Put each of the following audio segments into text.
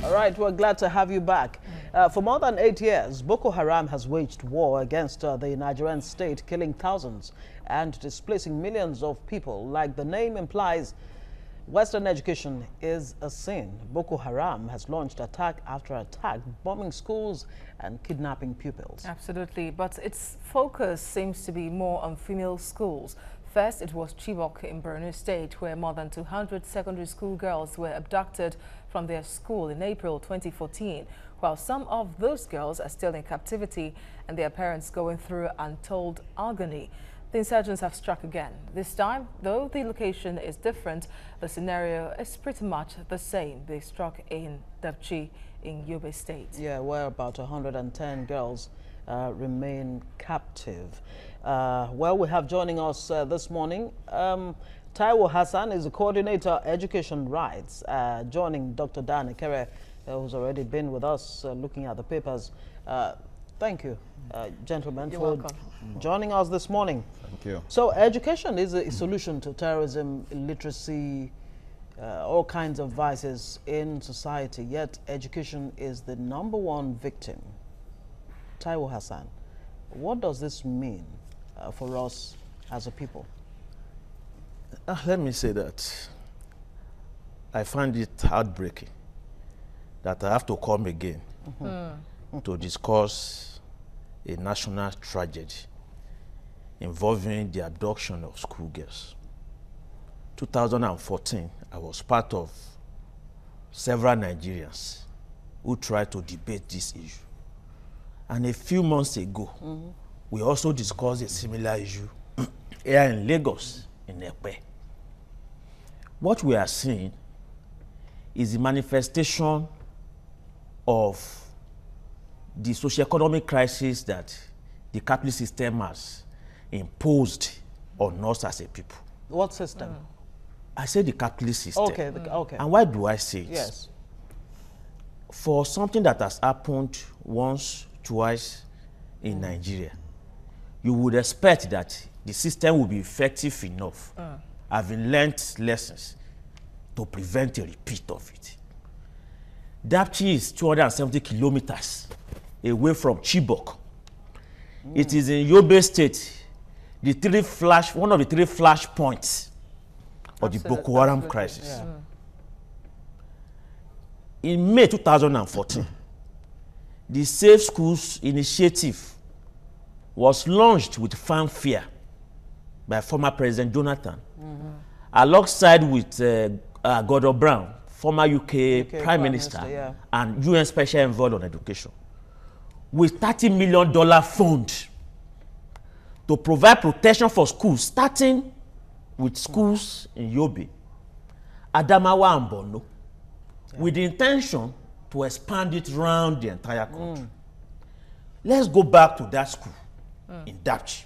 All right, we're glad to have you back. For more than 8 years, Boko Haram has waged war against the Nigerian state, killing thousands and displacing millions of people. Like the name implies, Western education is a sin. Boko Haram has launched attack after attack, bombing schools and kidnapping pupils. Absolutely, but its focus seems to be more on female schools. First, it was Chibok in Borno State, where more than 200 secondary school girls were abducted from their school in April 2014, while some of those girls are still in captivity and their parents going through untold agony. The insurgents have struck again. This time, though the location is different, the scenario is pretty much the same. They struck in Dabchi in Yobe State. Yeah, where about 110 girls remain captive. Well, we have joining us this morning, Taiwo Hassan is the coordinator education rights, joining Dr. Dan Ekere, who's already been with us looking at the papers. Thank you, gentlemen, for joining us this morning. Thank you. So education is a solution to terrorism, illiteracy, all kinds of vices in society, yet education is the #1 victim. Taiwo Hassan, what does this mean for us as a people? Let me say that I find it heartbreaking that I have to come again to discuss a national tragedy involving the abduction of schoolgirls. 2014, I was part of several Nigerians who tried to debate this issue. And a few months ago, we also discussed a similar issue here in Lagos, in Ekpe. What we are seeing is the manifestation of the socio-economic crisis that the capitalist system has imposed on us as a people. What system? I say the capitalist system. Okay, okay. And why do I say it? Yes. For something that has happened once, twice in Nigeria, you would expect that the system will be effective enough, having learnt lessons, to prevent a repeat of it. Dabchi is 270 kilometers away from Chibok. It is in Yobe State, one of the three flash points of the Boko Haram crisis. Yeah. In May 2014, the Safe Schools initiative was launched with fanfare by former President Jonathan, alongside with Gordon Brown, former UK Prime Minister, and UN Special Envoy on Education, with $30 million fund to provide protection for schools, starting with schools in Yobe, Adamawa and Borno, with the intention to expand it around the entire country. Let's go back to that school in Dabchi.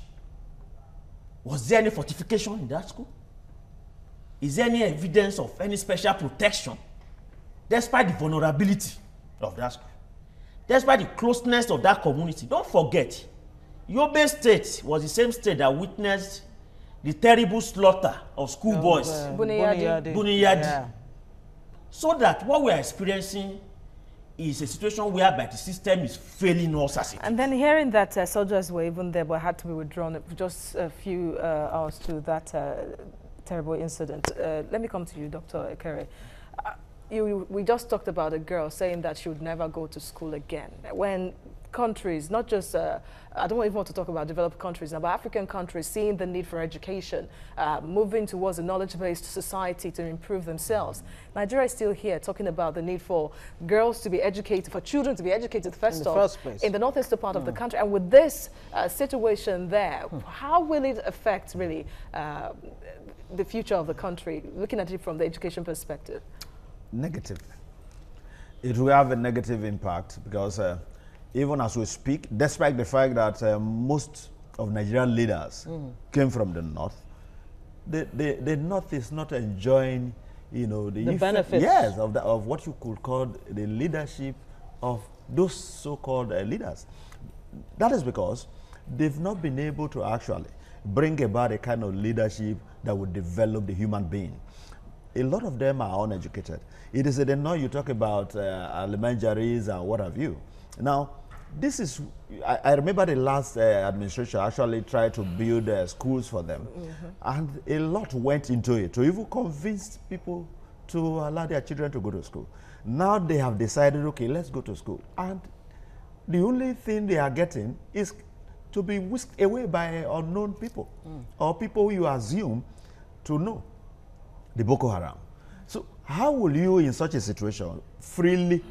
Was there any fortification in that school? Is there any evidence of any special protection, despite the vulnerability of that school, despite the closeness of that community? Don't forget, Yobe State was the same state that witnessed the terrible slaughter of schoolboys, Buniyadi. Yeah. So that what we are experiencing is a situation whereby the system is failing us as it. And then hearing that soldiers were even there but had to be withdrawn just a few hours to that terrible incident. Let me come to you, Dr. Ekere. We just talked about a girl saying that she would never go to school again. When countries, not just, I don't even want to talk about developed countries now, but African countries seeing the need for education, moving towards a knowledge-based society to improve themselves. Nigeria is still here talking about the need for girls to be educated, for children to be educated first place in the northeastern part of the country. And with this situation there, how will it affect really the future of the country, looking at it from the education perspective? Negative. It will have a negative impact because even as we speak, despite the fact that most of Nigerian leaders came from the north, the north is not enjoying, you know, the benefits. Yes, of what you could call the leadership of those so-called leaders. That is because they've not been able to actually bring about a kind of leadership that would develop the human being. a lot of them are uneducated. It is the north. You talk about elementaries and what have you. Now, this is, I remember the last administration actually tried to build schools for them. And a lot went into it to even convince people to allow their children to go to school. Now they have decided, okay, let's go to school. And the only thing they are getting is to be whisked away by unknown people or people you assume to know, the Boko Haram. So how will you, in such a situation, freely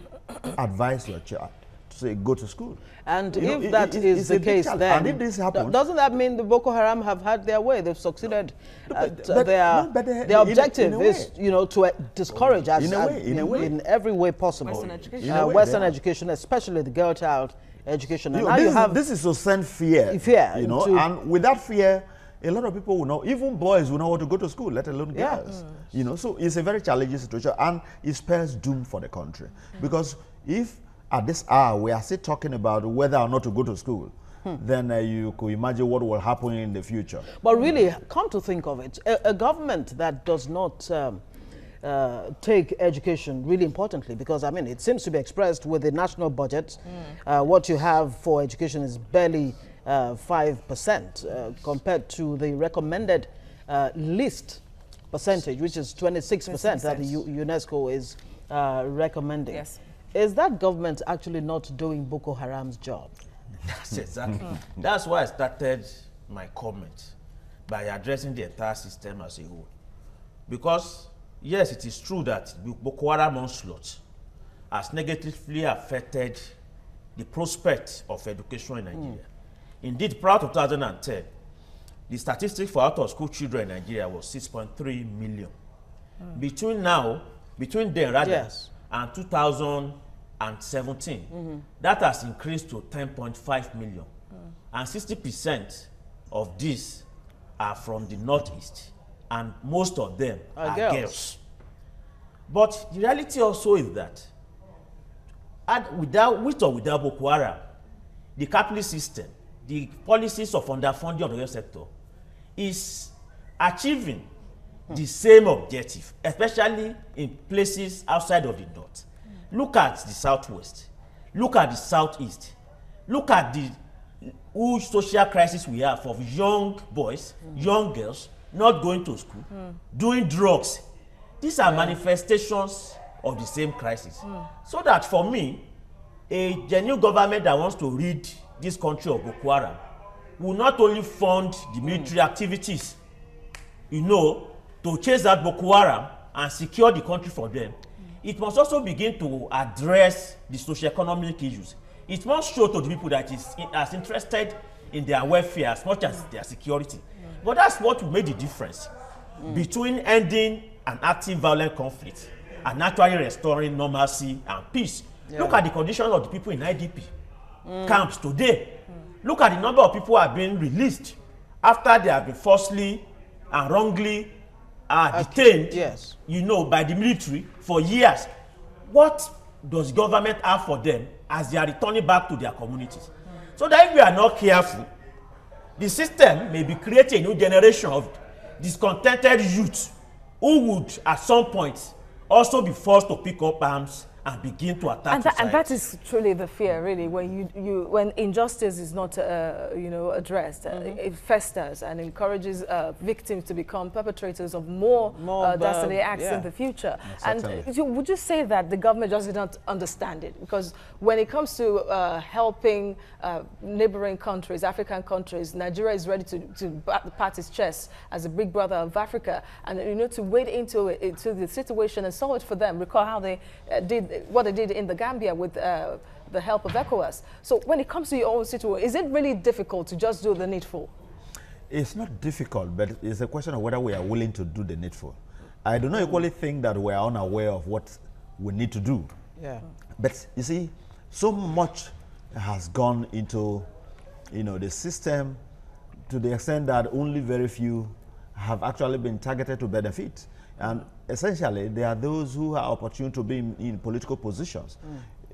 advise your child to say, go to school? And if that is the case, then and if this happens, doesn't that mean the Boko Haram have had their way? They've succeeded. Their objective is, you know, to discourage us in every way possible. Western education. Western education, especially the girl child education. And now this is to send fear. You know, and with that fear, a lot of people will know, even boys will know how to go to school, let alone girls. You know, so it's a very challenging situation, and it spells doom for the country. Because if at this hour we are still talking about whether or not to go to school, then you could imagine what will happen in the future. But really, come to think of it, a government that does not take education really importantly, because I mean it seems to be expressed with the national budget. What you have for education is barely 5% compared to the recommended least percentage, which is 26% that the UNESCO is recommending. Yes. Is that government actually not doing Boko Haram's job? That's exactly. That's why I started my comment by addressing the entire system as a whole. Because yes, it is true that Boko Haram onslaught has negatively affected the prospect of education in Nigeria. Indeed, prior to 2010, the statistics for out-of-school children in Nigeria was 6.3 million. Between then and 2017, that has increased to 10.5 million. And 60% of these are from the Northeast, and most of them are girls. But the reality also is that with or without Boko Haram, the capitalist system, the policies of underfunding of the health sector is achieving the same objective, especially in places outside of the north. Look at the southwest, look at the southeast, look at the huge social crisis we have of young boys, young girls not going to school, doing drugs. These are manifestations of the same crisis. So that for me, a genuine government that wants to rid this country of Boko Haram will not only fund the military activities, you know, to chase out Boko Haram and secure the country for them. It must also begin to address the socio-economic issues. It must show to the people that is as interested in their welfare as much as their security. But that's what made the difference between ending an active violent conflict and actually restoring normalcy and peace. Look at the conditions of the people in IDP camps today. Look at the number of people who have been released after they have been falsely and wrongly detained, you know, by the military for years. What does government have for them as they are returning back to their communities? So that if we are not careful, the system may be creating a new generation of discontented youth who would at some point also be forced to pick up arms and begin to attack society. And that is truly the fear, really, when when injustice is not, you know, addressed, it festers and encourages victims to become perpetrators of more dastardly acts in the future. And would you say that the government just did not understand it? Because when it comes to helping neighboring countries, African countries, Nigeria is ready to pat its chest as a big brother of Africa, and you know, to wade into the situation and solve it for them. Recall how they did what they did in the Gambia with the help of ECOWAS. So when it comes to your own situation, is it really difficult to just do the needful? It's not difficult, but it's a question of whether we are willing to do the needful. I do not equally think that we are unaware of what we need to do. But you see, so much has gone into, you know, the system to the extent that only very few have actually been targeted to benefit. And essentially, there are those who are opportune to be in political positions.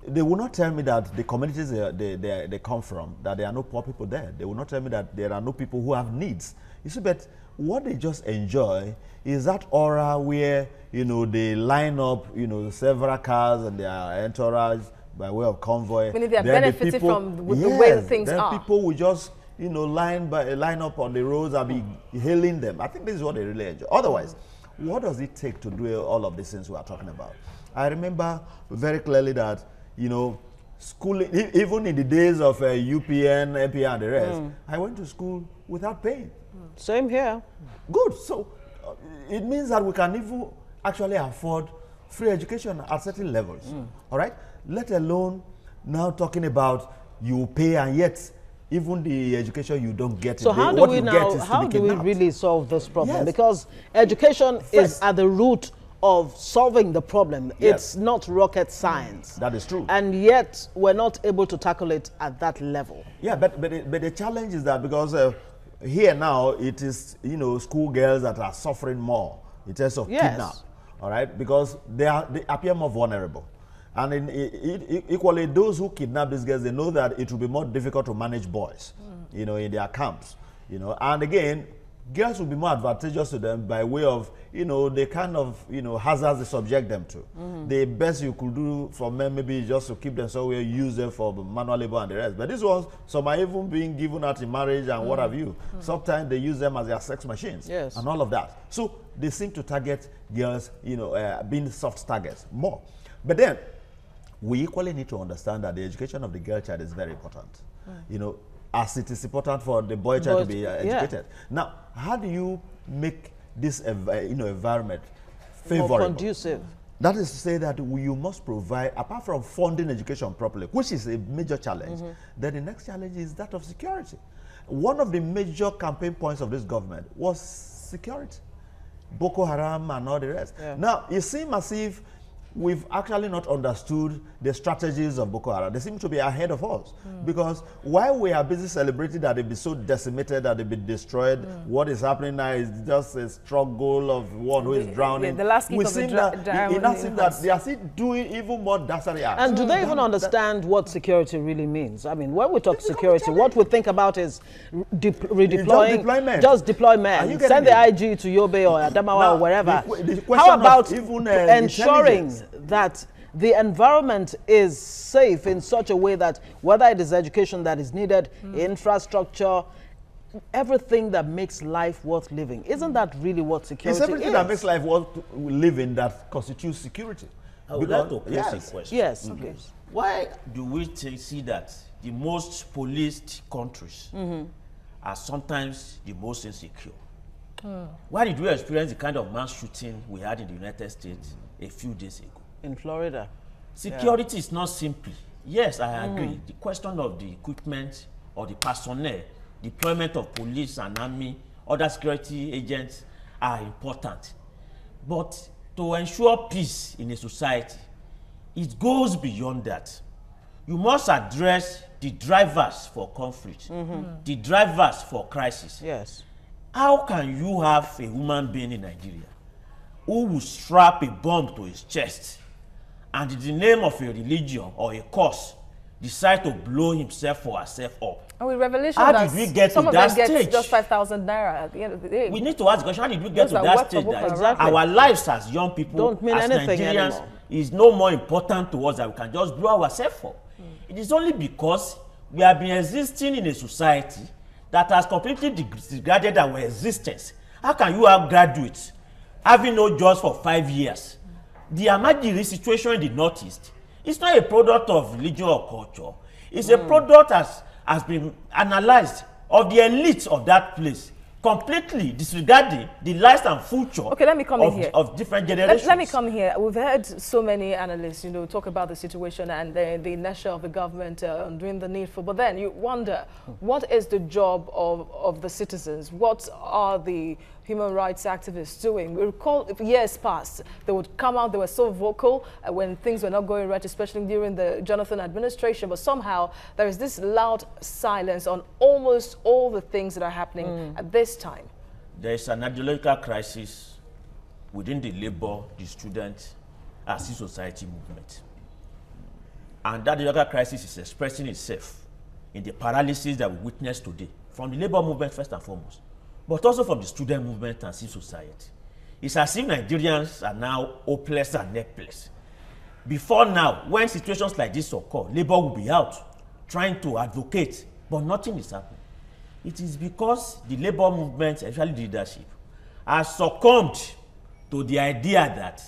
They will not tell me that the communities they come from, that there are no poor people there. They will not tell me that there are no people who have needs. You see, but what they just enjoy is that aura where, you know, they line up, you know, several cars and their entourage by way of convoy. Meaning they are benefiting from the way things then are. people will just, you know, line up on the roads and be hailing them. I think this is what they really enjoy. Otherwise, what does it take to do all of these things we are talking about? I remember very clearly that, you know, schooling, even in the days of UPN, MPN, and the rest, I went to school without paying. Same here. Good. So it means that we can even actually afford free education at certain levels. All right? Let alone now talking about you pay and yet even the education you don't get. So how do we really solve this problem? Yes. Because education is at the root of solving the problem. Yes. It's not rocket science. That is true. And yet we're not able to tackle it at that level. Yeah, but the challenge is that because here now it is, you know, schoolgirls that are suffering more in terms of kidnap. All right, because they appear more vulnerable. And equally, those who kidnap these girls, they know that it will be more difficult to manage boys, you know, in their camps, you know. And again, girls will be more advantageous to them by way of, you know, the kind of, you know, hazards they subject them to. The best you could do for men maybe just to keep them somewhere, use them for manual labor and the rest. But these ones, some are even being given out in marriage and what have you. Sometimes they use them as their sex machines and all of that. So they seem to target girls, you know, being soft targets more. But then, we equally need to understand that the education of the girl child is very important. You know, as it is important for the boy child to be educated. Now, how do you make this environment favorable? More conducive. That is to say that you must provide, apart from funding education properly, which is a major challenge, then the next challenge is that of security. One of the major campaign points of this government was security. Boko Haram and all the rest. Now, it seems as if we've actually not understood the strategies of Boko Haram. They seem to be ahead of us. Because while we are busy celebrating that they've been so decimated, that they've been destroyed, what is happening now is just a struggle of one who is drowning. The last we seem that it seems that they are still doing even more dastardly acts. And do they even understand what security really means? I mean, when we talk security, what we think about is redeploying, just deploy men. Send the IG to Yobe or Adamawa or wherever. How about ensuring that the environment is safe in such a way that whether it is education that is needed, infrastructure, everything that makes life worth living? Isn't that really what security is? It's everything that makes life worth living that constitutes security. I would like to pose a question. Yes, okay. Why do we see that the most policed countries are sometimes the most insecure? Why did we experience the kind of mass shooting we had in the United States a few days ago? In Florida. Security is not simply, yes, I agree, the question of the equipment or the personnel, deployment of police and army, other security agents are important. But to ensure peace in a society, it goes beyond that. You must address the drivers for conflict, the drivers for crisis. Yes. How can you have a human being in Nigeria who will strap a bomb to his chest and in the name of a religion or a cause decide to blow himself or herself up? And with revelation, how did we get to that stage? Get just 5,000 naira at the end of the day. We need to ask the question, how did we get to that stage? That our lives as young people, don't mean as anything Nigerians, anymore. Is no more important to us that we can just blow ourselves up. It is only because we have been existing in a society that has completely degraded our existence. How can you have graduates having no jobs for 5 years? The Amajiri situation in the Northeast is not a product of religion or culture. It's a product has been analyzed of the elite of that place, completely disregarding the lives and future let me come in here. Of different generations. Let me come here. We've heard so many analysts, you know, talk about the situation and the inertia of the government doing the needful. But then you wonder, what is the job of the citizens? What are the human rights activists doing? We recall years past, they would come out, they were so vocal when things were not going right, especially during the Jonathan administration, but somehow there is this loud silence on almost all the things that are happening at this time. There is an ideological crisis within the labor, the student, and civil society movement. And that ideological crisis is expressing itself in the paralysis that we witness today, from the labor movement first and foremost. but also from the student movement and civil society. It's as if Nigerians are now hopeless and helpless. Before now, when situations like this occur, Labour will be out trying to advocate, but nothing is happening. It is because the Labour movement, especially the leadership, has succumbed to the idea that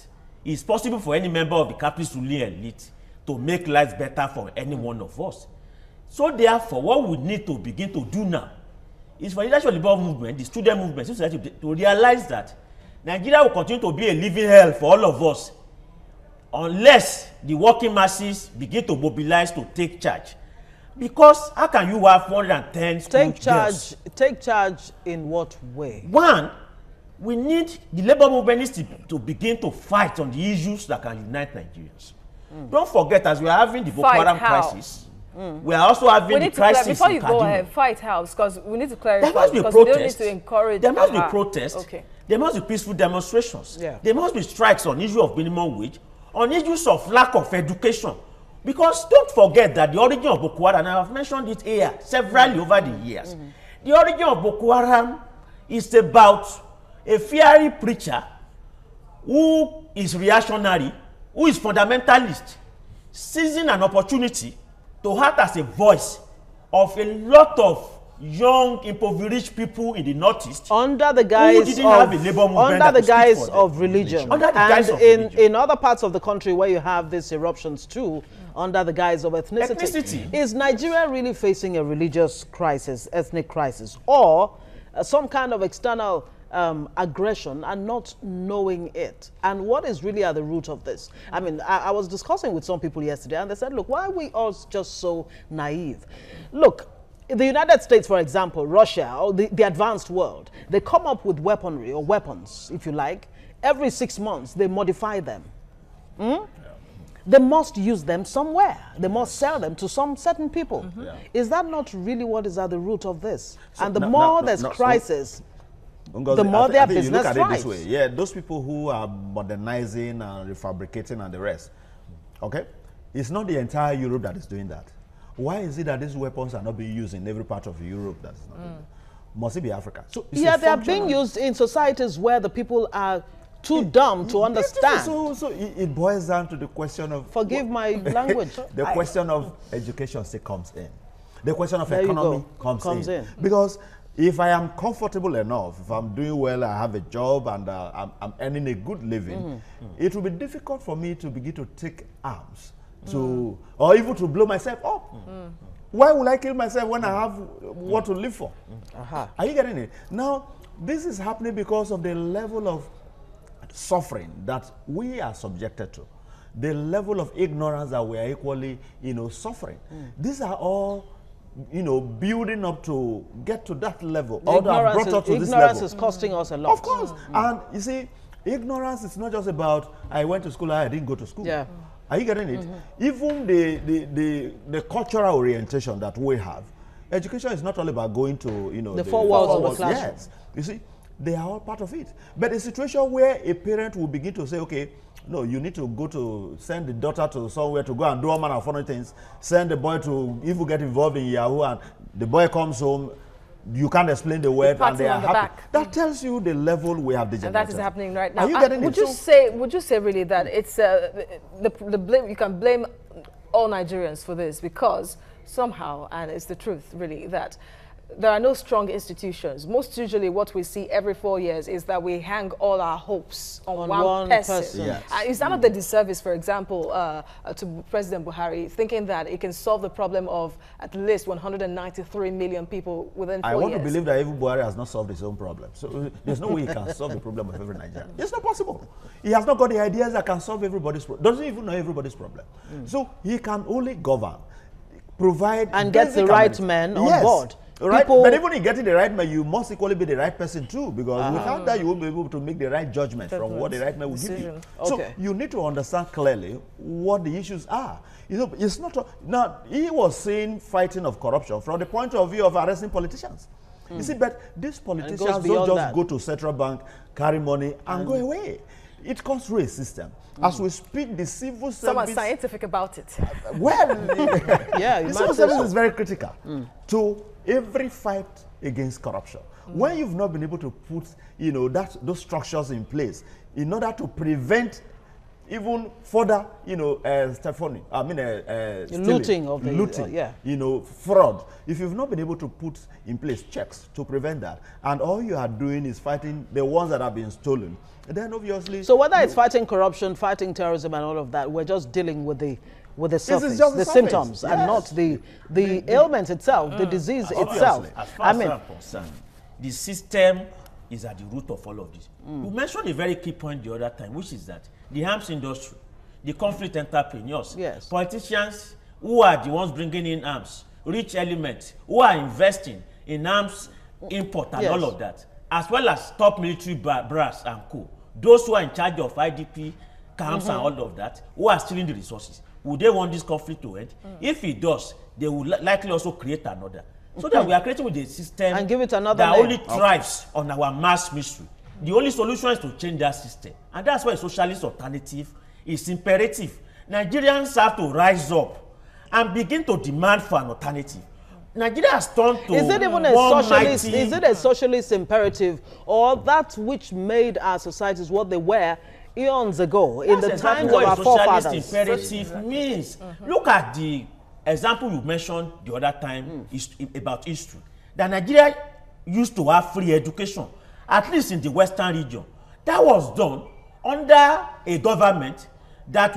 it's possible for any member of the capitalist ruling elite to make lives better for any one of us. So therefore, what we need to begin to do now is for the leadership of the Labour movement, the student movement, society, to realize that Nigeria will continue to be a living hell for all of us unless the working masses begin to mobilize to take charge. Because how can you have 110 school girls? Take charge in what way? One, we need the Labour movement needs to begin to fight on the issues that can unite Nigerians. Don't forget, as we are having the Boko Haram crisis, we are also having the crisis before you in go Kaduna. ahead, fight house, because we need to clarify. There must be because we don't need protest. to encourage. There must be protest. Okay. There must be peaceful demonstrations. Yeah. There must be strikes on issue of minimum wage, on issues of lack of education. Because don't forget that the origin of Boko Haram, and I have mentioned it here severally over the years, the origin of Boko Haram is about a fiery preacher who is reactionary, who is fundamentalist, seizing an opportunity to act as a voice of a lot of young, impoverished people in the Northeast Under the guise of religion. Under the guise of religion. In other parts of the country where you have these eruptions too, under the guise of ethnicity. Is Nigeria really facing a religious crisis, ethnic crisis, or some kind of external aggression and not knowing it? And what is really at the root of this? I mean, I was discussing with some people yesterday and they said, look, why are we all just so naive? Look, the United States, for example, Russia, or the advanced world, they come up with weaponry or weapons, if you like. Every 6 months, they modify them. They must use them somewhere. They must sell them to some certain people. Is that not really what is at the root of this? So and the more there's crisis, the more their business you look at thrives. it this way. Yeah, those people who are modernizing and refabricating and the rest, okay, it's not the entire Europe that is doing that. Why is it that these weapons are not being used in every part of Europe that is not doing that? Must it be Africa? So yeah, they are being used in societies where the people are too dumb to understand. So it boils down to the question of... Forgive my language. The question of education still comes in. The question of economy comes in. Because if I am comfortable enough, if I'm doing well, I have a job and I'm earning a good living, it will be difficult for me to begin to take arms to, or even to blow myself up. Why would I kill myself when I have what to live for? Are you getting it? Now, this is happening because of the level of suffering that we are subjected to, the level of ignorance that we are equally, suffering. These are all, building up to get to that level. Or that have brought us to this level. Ignorance is costing us a lot. Of course. And you see, ignorance is not just about, I went to school, I didn't go to school. Yeah. Are you getting it? Even the cultural orientation that we have, education is not all about going to, the four walls of the classroom. Yes. You see, they are all part of it. But a situation where a parent will begin to say, okay, no, you need to go to, send the daughter to somewhere to go and do all manner of funny things, send the boy to, if you get involved in Yahoo and the boy comes home, you can't explain the word and they are happy. That tells you the level we have degenerated. And that is happening right now. Are you getting would it? Would you say really that it's the blame, you can blame all Nigerians for this, because somehow, and it's the truth really, that there are no strong institutions. Most usually what we see every 4 years is that we hang all our hopes on one person. Yes. Is that not the disservice, for example, to President Buhari, thinking that it can solve the problem of at least 193 million people within 4 years? I want to believe that even Buhari has not solved his own problem. So there's no way he can solve the problem of every Nigerian. It's not possible. He has not got the ideas that can solve everybody's problem. Doesn't even know everybody's problem. So he can only govern, provide... And get the right men on board. Right, but even in getting the right man, you must equally be the right person too, because without that, you won't be able to make the right judgment from what the right man will give you. So you need to understand clearly what the issues are. It's not now. He was saying fighting of corruption from the point of view of arresting politicians. You see, but these politicians don't just go to central bank, carry money, and go away. it comes through a system. As we speak, the civil service... Someone scientific about it. Well, yeah, the civil service is very critical to every fight against corruption. When you've not been able to put, you know, those structures in place in order to prevent even further, you know, stealing, looting of the looting, yeah, you know, fraud. If you've not been able to put in place checks to prevent that, and all you are doing is fighting the ones that have been stolen, then obviously. So whether it's fighting corruption, fighting terrorism, and all of that, we're just dealing with the surface, the symptoms, and not the ailment itself, the disease itself. As far as I'm concerned, the system is at the root of all of this. You mentioned a very key point the other time, which is that the arms industry, the conflict entrepreneurs, politicians who are the ones bringing in arms, rich elements who are investing in arms import and all of that, as well as top military brass and co. Those who are in charge of IDP camps and all of that, who are stealing the resources. Would they want this conflict to end? If it does, they will likely also create another. So that we are creating with a system and give it another that name. only thrives on our mass mystery. The only solution is to change that system. And that's why a socialist alternative is imperative. Nigerians have to rise up and begin to demand for an alternative. Nigeria has turned to is it even a socialist? Is it a socialist imperative, or that which made our societies what they were eons ago, in the times of our forefathers? Socialist imperative means. Look at the example you mentioned the other time about history. That Nigeria used to have free education, at least in the western region. That was done under a government that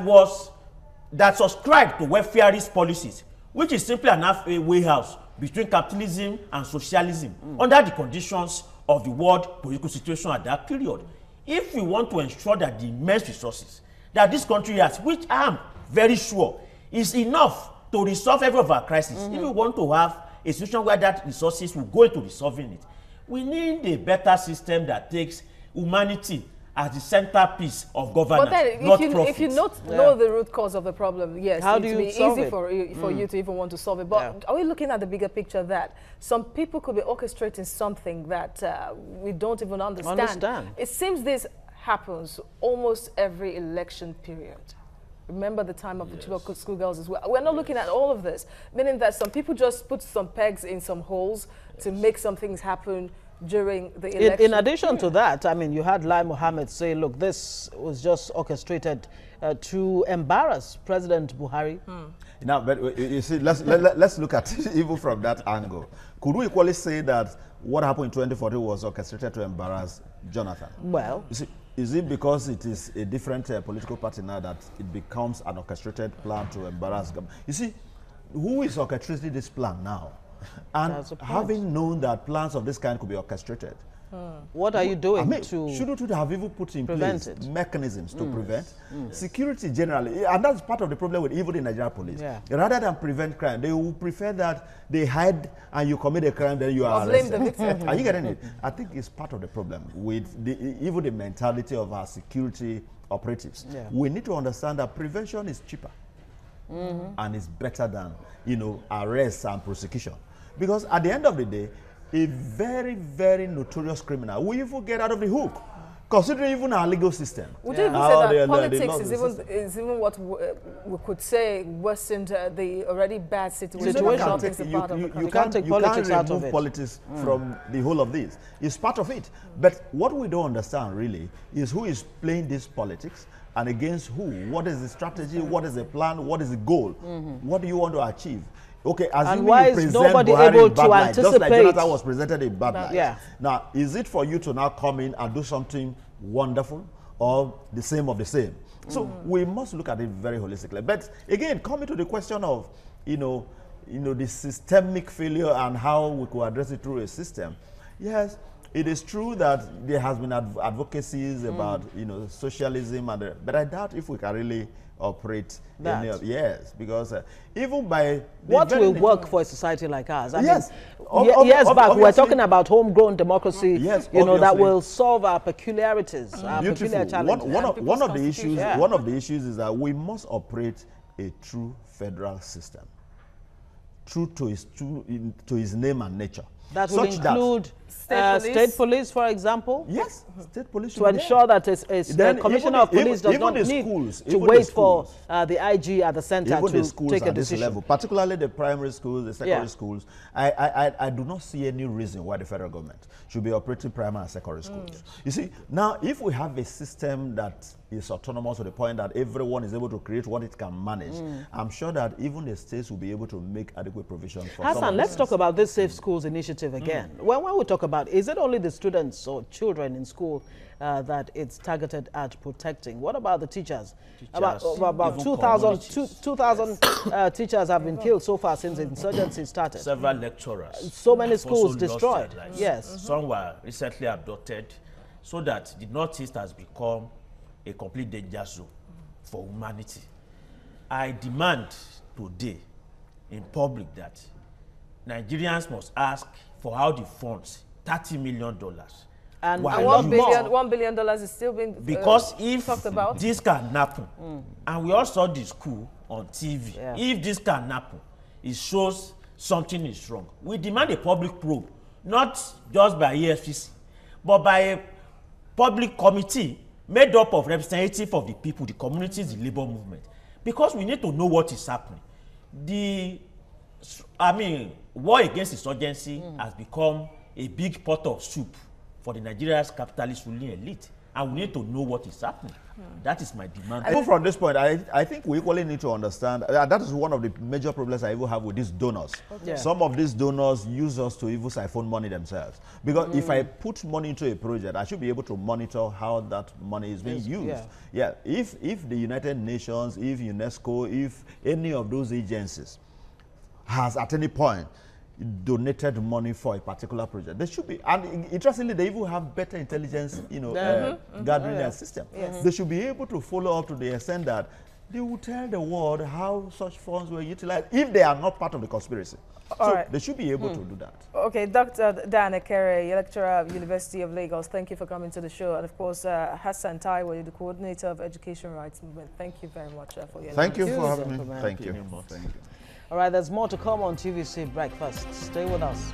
subscribed to welfareist policies, which is simply an halfway house between capitalism and socialism under the conditions of the world political situation at that period. If we want to ensure that the immense resources that this country has, which I am very sure is enough to resolve every of our crises, if we want to have a situation where that resources will go into resolving it, we need a better system that takes humanity as the centerpiece of governance, but then, not if you know the root cause of the problem, yes, how it do would be you solve easy it? for you to even want to solve it. But are we looking at the bigger picture that some people could be orchestrating something that we don't even understand? It seems this happens almost every election period. Remember the time of the Chibok schoolgirls as well. We're not looking at all of this, meaning that some people just put some pegs in some holes to make some things happen during the election. In addition to that, I mean, you had Lai Mohammed say, look, this was just orchestrated to embarrass President Buhari. Now, but you see, let's look at it even from that angle. Could we equally say that what happened in 2014 was orchestrated to embarrass Jonathan? Well, you see, is it because it is a different political party now that it becomes an orchestrated plan to embarrass government? You see, who is orchestrating this plan now? And having known that plans of this kind could be orchestrated, what are you doing shouldn't you have even put in prevent place it? Mechanisms to prevent security generally? And that's part of the problem with even the Nigerian police. Rather than prevent crime, they will prefer that they hide and you commit a crime, then you are arrested. Blame the victim. Are you getting it? I think it's part of the problem with even the mentality of our security operatives. We need to understand that prevention is cheaper and it's better than, you know, arrest and prosecution. Because at the end of the day, a very, very notorious criminal will even get out of the hook, considering even our legal system. Would you even say that politics is even what we could say worsened the already bad situation? You can't take politics out of it. Politics from the whole of this. It's part of it. But what we don't understand really is who is playing this politics and against who. What is the strategy? What is the plan? What is the goal? What do you want to achieve? Okay, and why is nobody able to anticipate? Just like Jonathan was presented in bad light. Now, is it for you to now come in and do something wonderful or the same of the same? So we must look at it very holistically. But again, coming to the question of, you know, the systemic failure and how we could address it through a system. Yes, it is true that there has been advocacies about, you know, socialism, but I doubt if we can really operate that. Yes, because even by what will work for a society like ours? I mean, years back we were talking about homegrown democracy. You know, that will solve our peculiarities, our peculiar challenges. One of the issues is that we must operate a true federal system, true to his name and nature. That will such that include state police, for example? yes, state police To ensure that the commissioner of police does not need to wait for the IG at the center to take a decision. Level, particularly the primary schools, the secondary schools. I do not see any reason why the federal government should be operating primary and secondary schools. You see, now if we have a system that is autonomous to the point that everyone is able to create what it can manage, I'm sure that even the states will be able to make adequate provision for Hassan, let's talk about this Safe Schools initiative again. When we talk about, is it only the students or children in school that it's targeted at protecting? What about the teachers? About 2,000 teachers have been killed so far since the insurgency started. Several lecturers. So many schools destroyed. Yes. Some were recently abducted, so that the Northeast has become a complete danger zone for humanity. I demand today in public that Nigerians must ask for how the funds, $30 million. And $1 billion is still being because if talked about. This can happen, and we all saw the school on TV, if this can happen, it shows something is wrong. We demand a public probe, not just by EFCC, but by a public committee made up of representatives of the people, the communities, the labor movement, because we need to know what is happening. War against insurgency has become a big pot of soup for the Nigeria's capitalist ruling elite, and we need to know what is happening. That is my demand. Even from this point, I think we equally need to understand that is one of the major problems I even have with these donors. Okay. Some of these donors use us to even siphon money themselves. Because if I put money into a project, I should be able to monitor how that money is being used. Yeah. If the United Nations, if UNESCO, if any of those agencies has at any point donated money for a particular project, they should be, and interestingly, they even have better intelligence, gathering system. Yes. They should be able to follow up to the extent that they will tell the world how such funds were utilized if they are not part of the conspiracy. They should be able to do that. Okay, Dr. Dan Ekere, lecturer at University of Lagos, thank you for coming to the show. And of course, Hassan Taiwo, the coordinator of Education Rights Movement. Thank you very much for your Thank you for having me. Thank you. All right, there's more to come on TVC Breakfast. Stay with us.